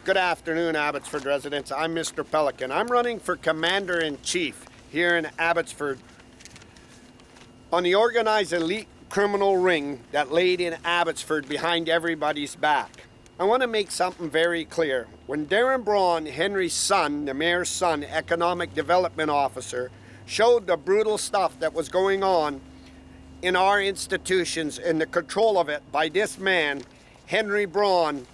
Good afternoon, Abbotsford residents. I'm Mr. Pelican. I'm running for Commander-in-Chief here in Abbotsford on the organized elite criminal ring that laid in Abbotsford behind everybody's back. I want to make something very clear. When Darren Braun, Henry's son, the mayor's son, economic development officer, showed the brutal stuff that was going on in our institutions and the control of it by this man, Henry Braun,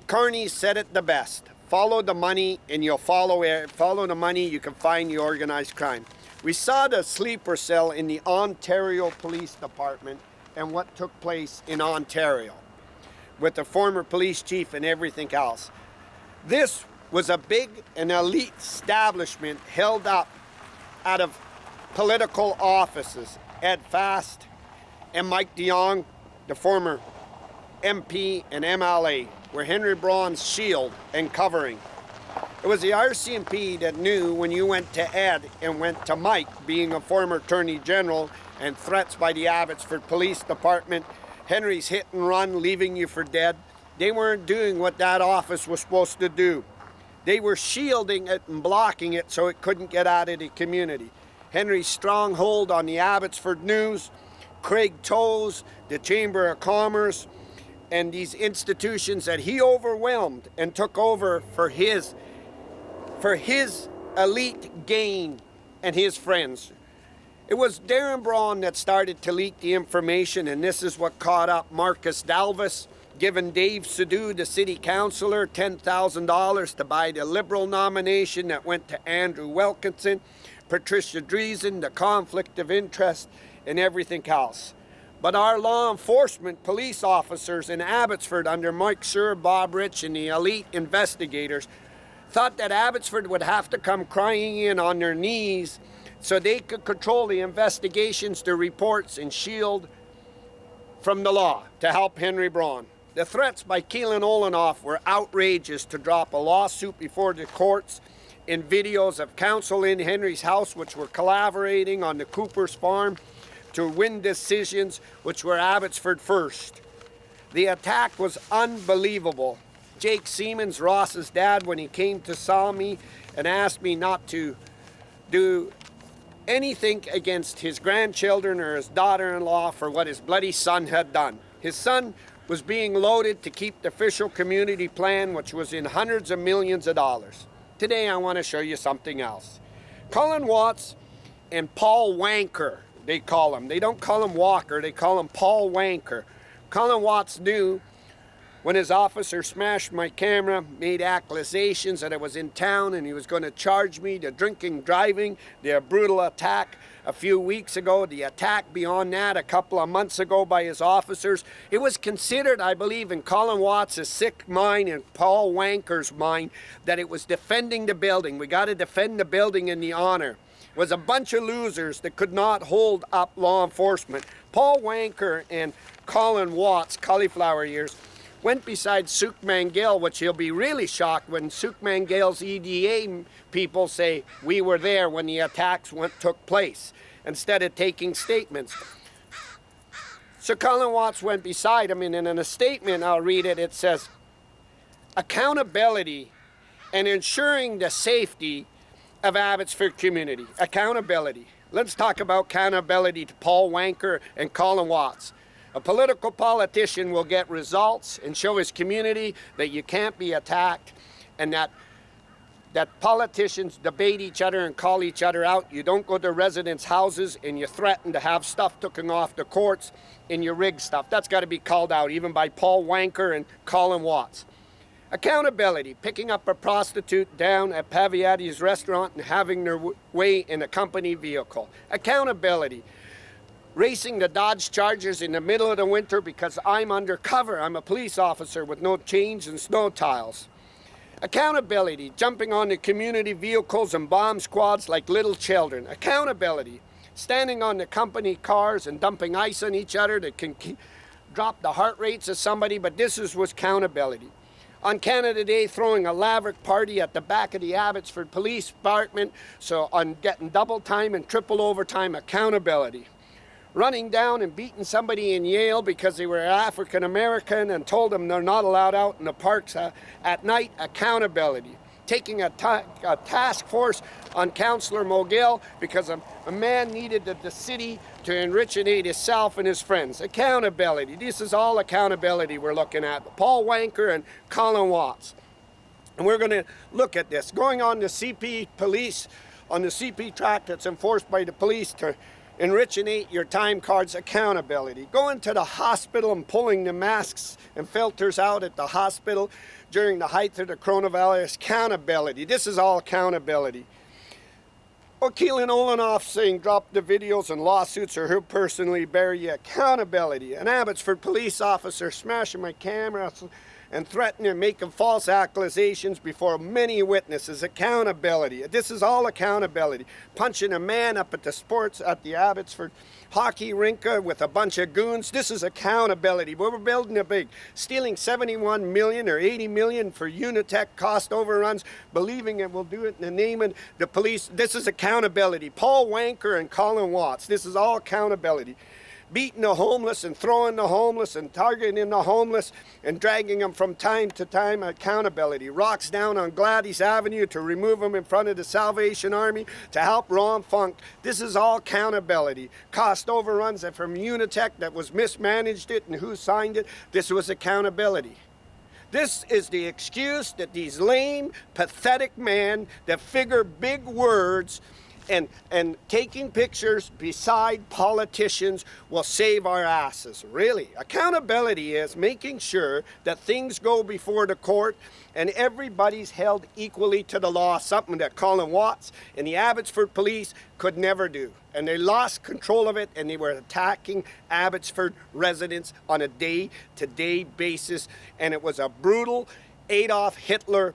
Kearney said it the best. Follow the money and you'll follow the money, you can find the organized crime. We saw the sleeper cell in the Ontario Police Department and what took place in Ontario with the former police chief and everything else. This was a big and elite establishment held up out of political offices. Ed Fast and Mike de Jong, the former MP and MLA, were Henry Braun's shield and covering. It was the RCMP that knew when you went to Ed and went to Mike, being a former Attorney General, and threats by the Abbotsford Police Department, Henry's hit and run, leaving you for dead. They weren't doing what that office was supposed to do. They were shielding it and blocking it so it couldn't get out of the community. Henry's stronghold on the Abbotsford News, Craig Toes, the Chamber of Commerce, and these institutions that he overwhelmed and took over for his elite gain and his friends. It was Darren Braun that started to leak the information, and this is what caught up Marcus Dalvis, giving Dave Sidhu, the city councillor, $10,000 to buy the Liberal nomination that went to Andrew Wilkinson, Patricia Dreesen, the conflict of interest, and everything else. But our law enforcement police officers in Abbotsford under Mike Sir, Bob Rich, and the elite investigators thought that Abbotsford would have to come crying in on their knees so they could control the investigations, the reports, and shield from the law to help Henry Braun. The threats by Keelan Olenoff were outrageous to drop a lawsuit before the courts in videos of counsel in Henry's house, which were collaborating on the Cooper's farm to win decisions which were Abbotsford first. The attack was unbelievable. Jake Siemens, Ross's dad, when he came to saw me and asked me not to do anything against his grandchildren or his daughter-in-law for what his bloody son had done. His son was being loaded to keep the official community plan, which was in hundreds of millions of dollars. Today I want to show you something else. Colin Watts and Paul Wanker, they call him. They don't call him Walker, they call him Paul Wanker. Colin Watts knew when his officer smashed my camera, made accusations that I was in town and he was going to charge me the drinking, driving, the brutal attack a few weeks ago, the attack beyond that a couple of months ago by his officers. It was considered, I believe, in Colin Watts' sick mind and Paul Wanker's mind that it was defending the building. We got to defend the building in the honor. It was a bunch of losers that could not hold up law enforcement. Paul Wanker and Colin Watts, cauliflower ears, went beside Suk Mangill, which he'll be really shocked when Suk Mangill's EDA people say, we were there when the attacks took place, instead of taking statements. So Colin Watts went beside him, and in a statement, I'll read it, it says, accountability and ensuring the safety of Abbotsford community. Accountability. Let's talk about accountability to Paul Wanker and Colin Watts. A political politician will get results and show his community that you can't be attacked and that politicians debate each other and call each other out. You don't go to residents' houses and you threaten to have stuff taken off the courts and you rig stuff. That's got to be called out, even by Paul Wanker and Colin Watts. Accountability, picking up a prostitute down at Paviati's restaurant and having their way in a company vehicle. Accountability. Racing the Dodge Chargers in the middle of the winter because I'm undercover. I'm a police officer with no chains and snow tiles. Accountability, jumping on the community vehicles and bomb squads like little children. Accountability, standing on the company cars and dumping ice on each other that can drop the heart rates of somebody, but this was accountability. On Canada Day, throwing a lavish party at the back of the Abbotsford Police Department, so on getting double time and triple overtime. Accountability. running down and beating somebody in Yale because they were African American and told them they're not allowed out in the parks at night. Accountability. Taking a task force on Councillor Mogill because a man needed the city to enrichate himself and his friends. Accountability. This is all accountability we're looking at. Paul Wanker and Colin Watts. And we're going to look at this. Going on the CP police, on the CP track that's enforced by the police to enrichate your time cards. Accountability. Going to the hospital and pulling the masks and filters out at the hospital during the height of the coronavirus. Accountability. This is all accountability. Or Keelan Olenoff saying drop the videos and lawsuits or he'll personally bear you. Accountability. An Abbotsford police officer smashing my camera and threatening and making false accusations before many witnesses. Accountability. This is all accountability. Punching a man up at the Abbotsford hockey rink with a bunch of goons. This is accountability. But we're building it big. Stealing 71 million or 80 million for Unitech cost overruns, believing it will do it in the name of the police. This is accountability. Paul Wanker and Colin Watts. This is all accountability. Beating the homeless and throwing the homeless and targeting the homeless and dragging them from time to time. Accountability. Rocks down on Gladys Avenue to remove them in front of the Salvation Army to help Ron Funk. This is all accountability. Cost overruns from Unitech that was mismanaged it and who signed it. This was accountability. This is the excuse that these lame, pathetic men that figure big words and taking pictures beside politicians will save our asses. Really. Accountability is making sure that things go before the court and everybody's held equally to the law, something that Colin Watts and the Abbotsford police could never do. And they lost control of it and they were attacking Abbotsford residents on a day-to-day basis. And it was a brutal Adolf Hitler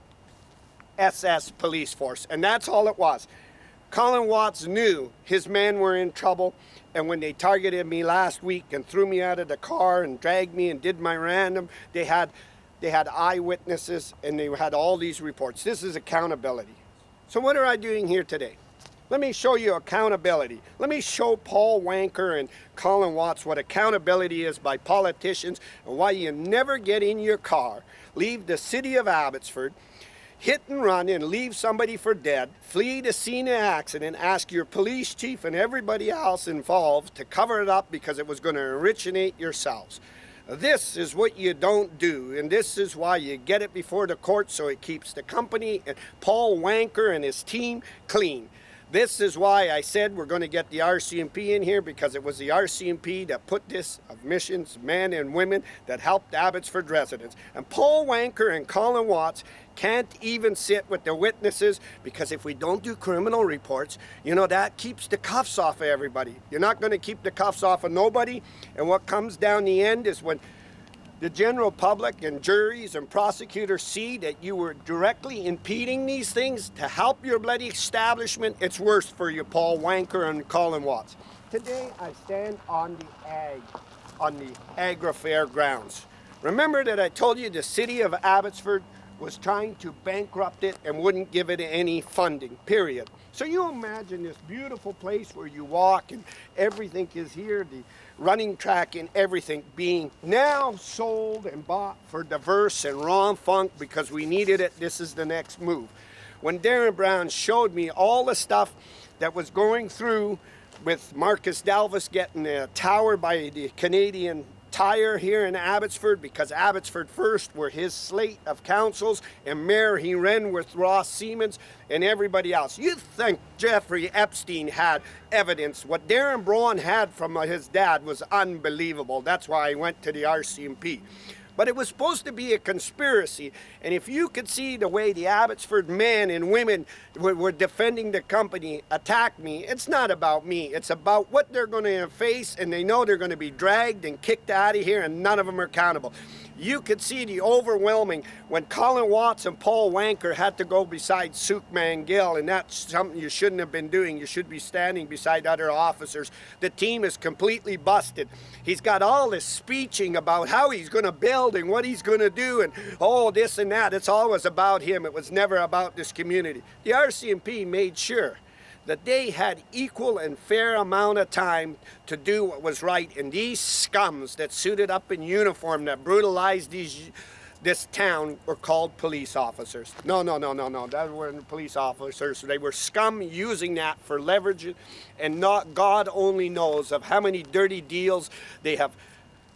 SS police force. And that's all it was. Colin Watts knew his men were in trouble, and when they targeted me last week and threw me out of the car and dragged me and did my random, they had eyewitnesses and they had all these reports. This is accountability. So what are I doing here today? Let me show you accountability. Let me show Paul Wanker and Colin Watts what accountability is by politicians and why you never get in your car, leave the city of Abbotsford, hit and run and leave somebody for dead, flee the scene of accident, ask your police chief and everybody else involved to cover it up because it was going to originate yourselves. This is what you don't do, and this is why you get it before the court so it keeps the company and Paul Wanker and his team clean. This is why I said we're going to get the RCMP in here, because it was the RCMP that put this of missions, men and women, that helped Abbotsford residents. And Paul Wanker and Colin Watts can't even sit with the witnesses, because if we don't do criminal reports, you know, that keeps the cuffs off of everybody. You're not going to keep the cuffs off of nobody. And what comes down the end is when the general public and juries and prosecutors see that you were directly impeding these things to help your bloody establishment, it's worse for you, Paul Wanker and Colin Watts. Today I stand on the Agra Fairgrounds. Remember that I told you the city of Abbotsford was trying to bankrupt it and wouldn't give it any funding, period. So you imagine this beautiful place where you walk and everything is here, the running track and everything being now sold and bought for Diverse and Ron Funk because we needed it. This is the next move. When Darren Brown showed me all the stuff that was going through with Marcus Dalvis getting a tower by the Canadian Tire here in Abbotsford, because Abbotsford First were his slate of councils, and Mayor he ran with Ross Siemens and everybody else. You think Jeffrey Epstein had evidence? What Darren Braun had from his dad was unbelievable. That's why I went to the RCMP. But it was supposed to be a conspiracy, and if you could see the way the Abbotsford men and women were defending the company, attacked me, it's not about me. It's about what they're going to face, and they know they're going to be dragged and kicked out of here, and none of them are accountable. You could see the overwhelming when Colin Watts and Paul Wanker had to go beside Suk Mangill, and that's something you shouldn't have been doing. You should be standing beside other officers. The team is completely busted. He's got all this speeching about how he's going to build and what he's going to do and oh, this and that. It's always about him. It was never about this community. The RCMP made sure that they had equal and fair amount of time to do what was right, and these scums that suited up in uniform that brutalized this town were called police officers. No, that weren't police officers. They were scum using that for leverage, and not God only knows of how many dirty deals they have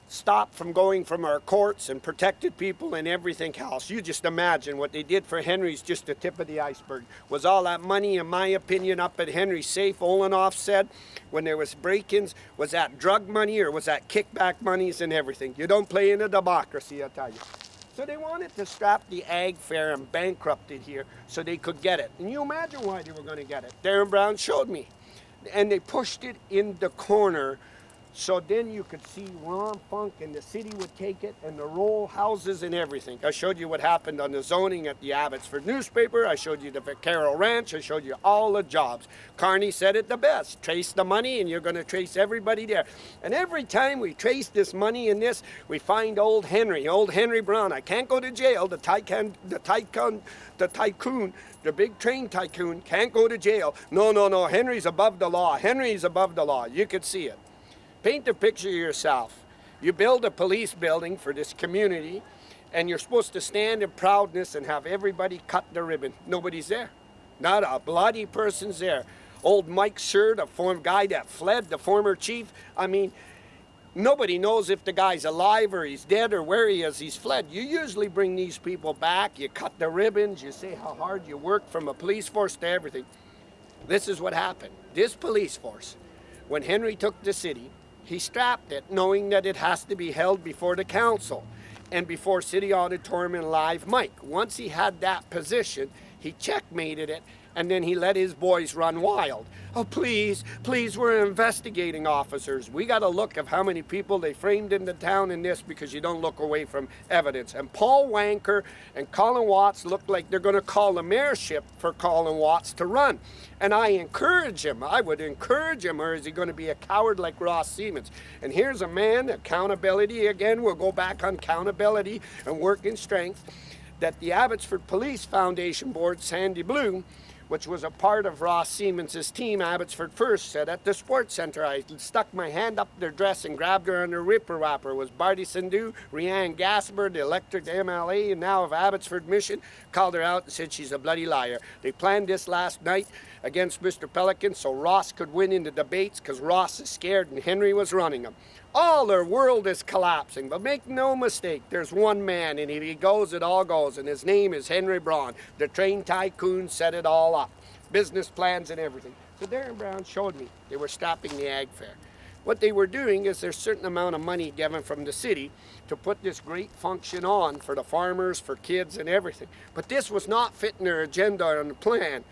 stopped from going from our courts and protected people and everything else. You just imagine what they did for Henry's just the tip of the iceberg. Was all that money, in my opinion, up at Henry's safe, Olenoff said, when there was break-ins, was that drug money or was that kickback monies and everything? You don't play in a democracy, I tell you. So they wanted to strap the ag fair and bankrupt it here so they could get it. And you imagine why they were going to get it. Darren Brown showed me. And they pushed it in the corner so then you could see Ron Funk and the city would take it and the row houses and everything. I showed you what happened on the zoning at the Abbotsford newspaper. I showed you the Vaquero Ranch. I showed you all the jobs. Carney said it the best. Trace the money and you're going to trace everybody there. And every time we trace this money in this, we find old Henry Brown. I can't go to jail. The tycoon, the big train tycoon can't go to jail. No. Henry's above the law. Henry's above the law. You could see it. Paint the picture yourself. You build a police building for this community, and you're supposed to stand in proudness and have everybody cut the ribbon. Nobody's there. Not a bloody person's there. Old Mike Scher, the former guy that fled, the former chief, I mean, nobody knows if the guy's alive or he's dead or where he is. He's fled. You usually bring these people back. You cut the ribbons. You say how hard you work from a police force to everything. This is what happened. This police force, when Henry took the city, he strapped it knowing that it has to be held before the council and before City Auditorium and Live Mike. Once he had that position, he checkmated it, and then he let his boys run wild. Oh, please, we're investigating officers. We got to look at how many people they framed in the town in this because you don't look away from evidence. And Paul Wanker and Colin Watts look like they're going to call the mayorship for Colin Watts to run. And I encourage him. I would encourage him, or is he going to be a coward like Ross Siemens? And here's a man, accountability again. We'll go back on accountability and work in strength. That the Abbotsford Police Foundation Board, Sandy Bloom, which was a part of Ross Siemens' team, Abbotsford First, said at the sports center, I stuck my hand up their dress and grabbed her on her ripper-wrapper. It was Barty Sindhu, Rianne Gasper, the elected MLA, and now of Abbotsford Mission, called her out and said she's a bloody liar. They planned this last night against Mr. Pelican so Ross could win in the debates because Ross is scared and Henry was running them. All their world is collapsing, but make no mistake, there's one man, and if he goes, it all goes, and his name is Henry Braun. The train tycoon set it all up, business plans and everything. So Darren Brown showed me they were stopping the ag fair. What they were doing is there's a certain amount of money given from the city to put this great function on for the farmers, for kids and everything. But this was not fitting their agenda or the plan.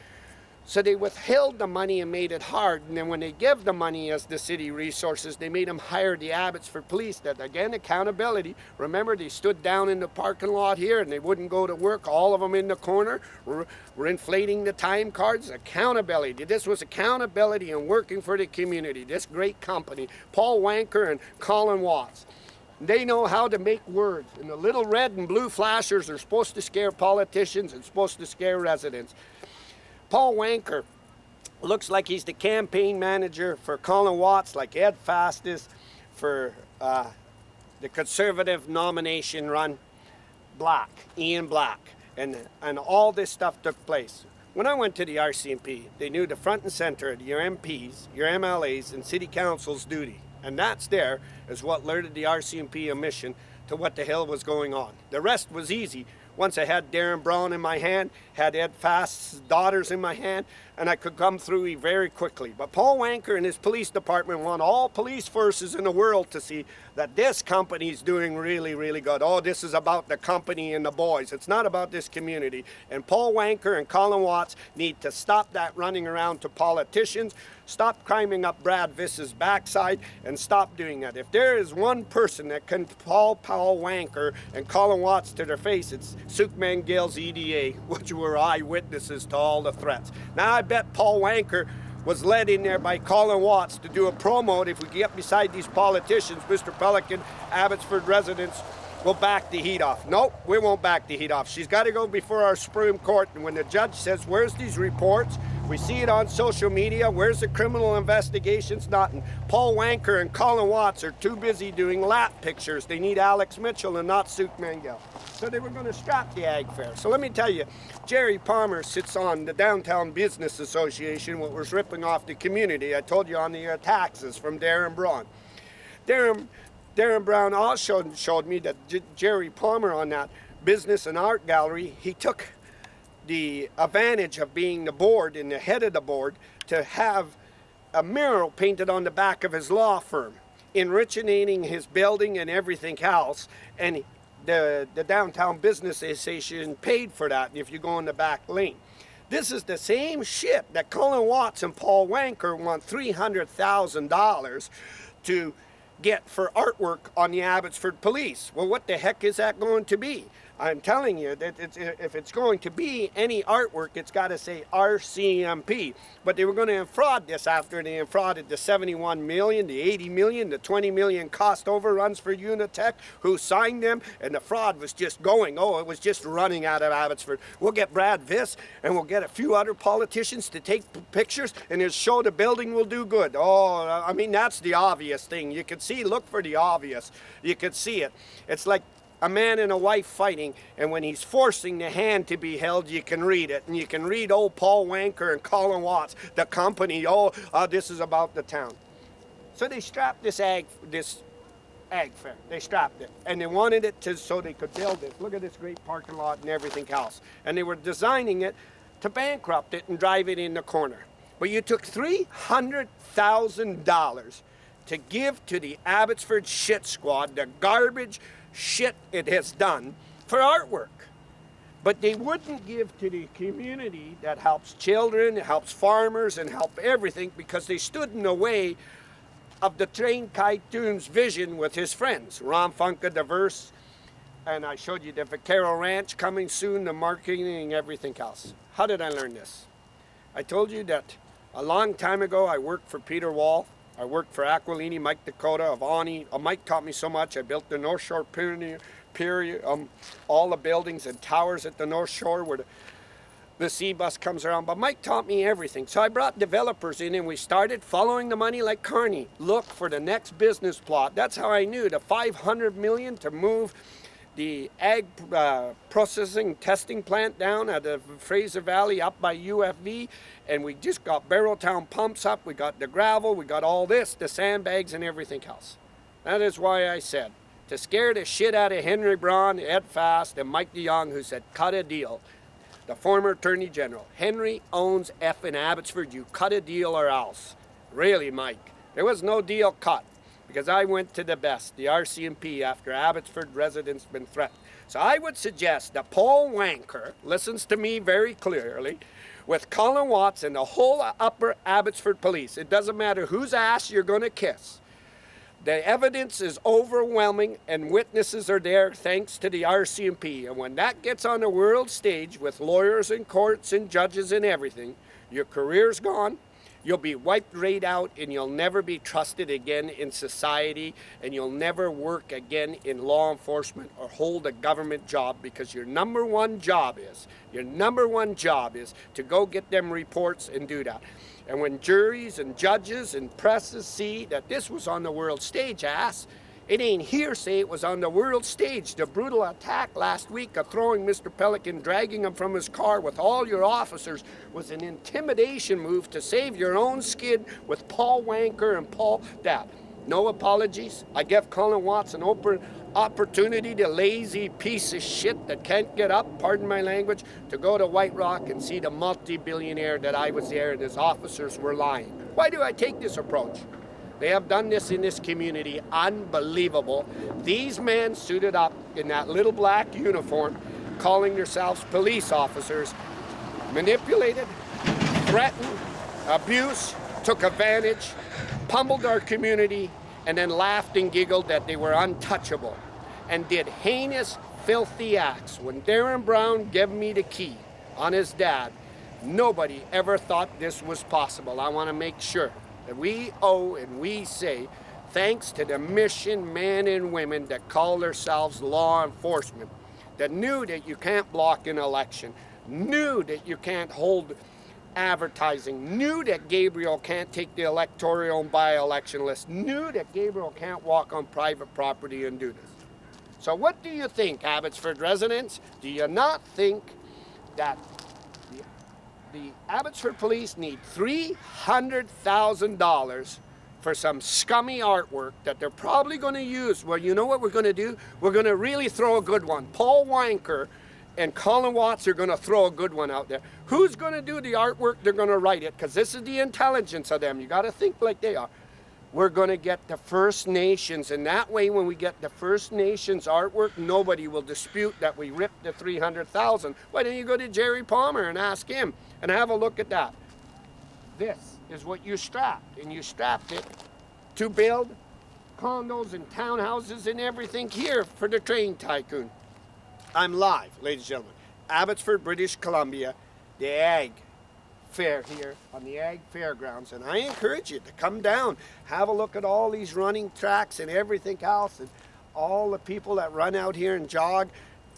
So they withheld the money and made it hard. And then when they give the money as the city resources, they made them hire the Abbotsford Police. That again, accountability. Remember, they stood down in the parking lot here and they wouldn't go to work. All of them in the corner were inflating the time cards. Accountability. This was accountability and working for the community. This great company, Paul Wanker and Colin Watts. They know how to make words. And the little red and blue flashers are supposed to scare politicians and supposed to scare residents. Paul Wanker looks like he's the campaign manager for Colin Watts, like Ed Fastis for the Conservative nomination run, Ian Black, and all this stuff took place. When I went to the RCMP, they knew the front and center of your MPs, your MLAs, and City Council's duty, and that's there is what alerted the RCMP a mission to what the hell was going on. The rest was easy. Once I had Darren Brown in my hand, had Ed Fast's daughters in my hand, and I could come through very quickly. But Paul Wanker and his police department want all police forces in the world to see that this company's doing really, really good. Oh, this is about the company and the boys. It's not about this community. And Paul Wanker and Colin Watts need to stop that running around to politicians, stop climbing up Brad Viss's backside, and stop doing that. If there is one person that can call Paul Wanker and Colin Watts to their face, it's Sukhman Gill's EDA, which were eyewitnesses to all the threats. Now, I bet Paul Wanker was led in there by Colin Watts to do a promo. If we get beside these politicians, Mr. Pelican, Abbotsford residents will back the heat off. Nope, we won't back the heat off. She's got to go before our Supreme Court, and when the judge says, where's these reports? We see it on social media. Where's the criminal investigations? Nothing. Paul Wanker and Colin Watts are too busy doing lap pictures. They need Alex Mitchell and not Suk Mangel. So they were going to scrap the ag fair. So let me tell you, Jerry Palmer sits on the Downtown Business Association, what was ripping off the community. I told you on the taxes from Darren Braun. Darren Brown also showed me that Jerry Palmer on that business and art gallery, he took the advantage of being the board and the head of the board to have a mural painted on the back of his law firm, enriching his building and everything else. And the Downtown Business Association paid for that if you go in the back lane. This is the same shit that Colin Watts and Paul Wanker want $300,000 to get for artwork on the Abbotsford Police. Well, what the heck is that going to be? I'm telling you that if it's going to be any artwork, it's got to say RCMP. But they were going to fraud this after they frauded the 71 million, the 80 million, the 20 million cost overruns for Unitech, who signed them, and the fraud was just going. Oh, it was just running out of Abbotsford. We'll get Brad Viss, and we'll get a few other politicians to take pictures, and it'll show the building will do good. Oh, I mean, that's the obvious thing. You could see, look for the obvious. You could see it. It's like a man and a wife fighting, and when he's forcing the hand to be held, you can read it. And you can read old Paul Wanker and Colin Watts, the company, this is about the town. So they strapped this ag fair. They strapped it. And they wanted it so they could build it. Look at this great parking lot and everything else. And they were designing it to bankrupt it and drive it in the corner. But you took $300,000 to give to the Abbotsford Shit Squad, the garbage shit it has done, for artwork. But they wouldn't give to the community that helps children, helps farmers, and help everything, because they stood in the way of the Train Kaitu's vision with his friends, Ron Funka, Diverse, and I showed you the Vaquero Ranch coming soon, the marketing and everything else. How did I learn this? I told you that a long time ago I worked for Peter Wall. I worked for Aquilini, Mike Dakota, Avani. Mike taught me so much. I built the North Shore Pier, all the buildings and towers at the North Shore where the sea bus comes around. But Mike taught me everything. So I brought developers in and we started following the money like Carney. Look for the next business plot. That's how I knew the $500 million to move the ag processing testing plant down at the Fraser Valley up by UFV, and we just got Barrowtown pumps up, we got the gravel, we got all this, the sandbags and everything else. That is why I said, to scare the shit out of Henry Braun, Ed Fast, and Mike DeYoung, who said, cut a deal. The former Attorney General. Henry owns in Abbotsford, you cut a deal or else. Really, Mike, there was no deal cut. Because I went to the best, the RCMP, after Abbotsford residents been threatened. So I would suggest that Paul Wanker listens to me very clearly with Colin Watts and the whole upper Abbotsford police. It doesn't matter whose ass you're going to kiss. The evidence is overwhelming and witnesses are there thanks to the RCMP. And when that gets on the world stage with lawyers and courts and judges and everything, your career's gone. You'll be wiped right out and you'll never be trusted again in society, and you'll never work again in law enforcement or hold a government job, because your number one job is to go get them reports and do that. And when juries and judges and presses see that this was on the world stage, it ain't hearsay, it was on the world stage. The brutal attack last week of throwing Mr. Pelican, dragging him from his car with all your officers, was an intimidation move to save your own skin with Paul Wanker and Paul that. No apologies. I give Colin Watts an open opportunity, the lazy piece of shit that can't get up, pardon my language, to go to White Rock and see the multi-billionaire that I was there and his officers were lying. Why do I take this approach? They have done this in this community, unbelievable. These men suited up in that little black uniform, calling themselves police officers, manipulated, threatened, abused, took advantage, pummeled our community, and then laughed and giggled that they were untouchable, and did heinous, filthy acts. When Darren Brown gave me the key on his dad, nobody ever thought this was possible. I want to make sure that we owe and we say thanks to the mission men and women that call themselves law enforcement, that knew that you can't block an election, knew that you can't hold advertising, knew that Gabriel can't take the electoral and by-election list, knew that Gabriel can't walk on private property and do this. So what do you think, Abbotsford residents? Do you not think that the Abbotsford police need $300,000 for some scummy artwork that they're probably going to use? Well, you know what we're going to do? We're going to really throw a good one. Paul Wanker and Colin Watts are going to throw a good one out there. Who's going to do the artwork? They're going to write it, because this is the intelligence of them. You got to think like they are. We're going to get the First Nations, and that way when we get the First Nations artwork, nobody will dispute that we ripped the $300,000. Why don't you go to Jerry Palmer and ask him and have a look at that? This is what you strapped, and you strapped it to build condos and townhouses and everything here for the train tycoon. I'm live, ladies and gentlemen. Abbotsford, British Columbia, the Ag Fair here on the Ag Fairgrounds, and I encourage you to come down, have a look at all these running tracks and everything else, and all the people that run out here and jog.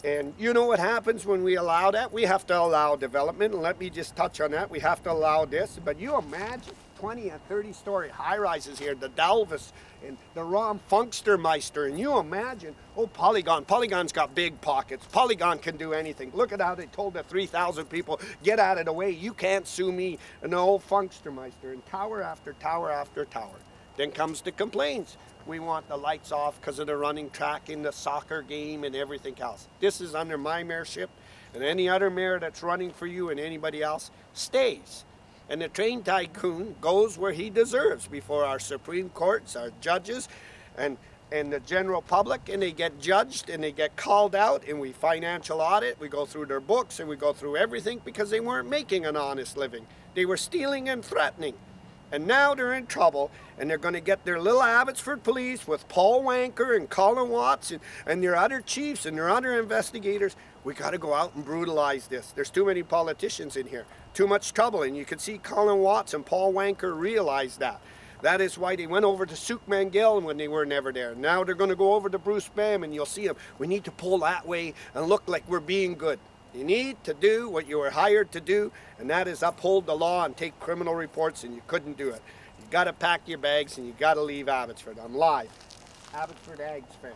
And you know what happens when we allow that? We have to allow development, and let me just touch on that. We have to allow this, but you imagine 20 and 30-story high-rises here, the Dalvis and the Rom Funkstermeister, and you imagine, oh, Polygon. Polygon's got big pockets. Polygon can do anything. Look at how they told the 3,000 people, get out of the way. You can't sue me. And the old Funkstermeister, and tower after tower after tower. Then comes the complaints. We want the lights off because of the running track in the soccer game and everything else. This is under my mayorship, and any other mayor that's running for you and anybody else stays. And the train tycoon goes where he deserves, before our Supreme Courts, our judges, and the general public, and they get judged and they get called out, and we financial audit, we go through their books and we go through everything, because they weren't making an honest living. They were stealing and threatening. And now they're in trouble, and they're going to get their little Abbotsford police with Paul Wanker and Colin Watts and their other chiefs and their other investigators. We got to go out and brutalize this. There's too many politicians in here. Too much trouble, and you can see Colin Watts and Paul Wanker realize that. That is why they went over to Suk Mangil when they were never there. Now they're going to go over to Bruce Bam, and you'll see them. We need to pull that way and look like we're being good. You need to do what you were hired to do, and that is uphold the law and take criminal reports, and you couldn't do it. You got to pack your bags, and you got to leave Abbotsford. I'm live. Abbotsford Ags Fair.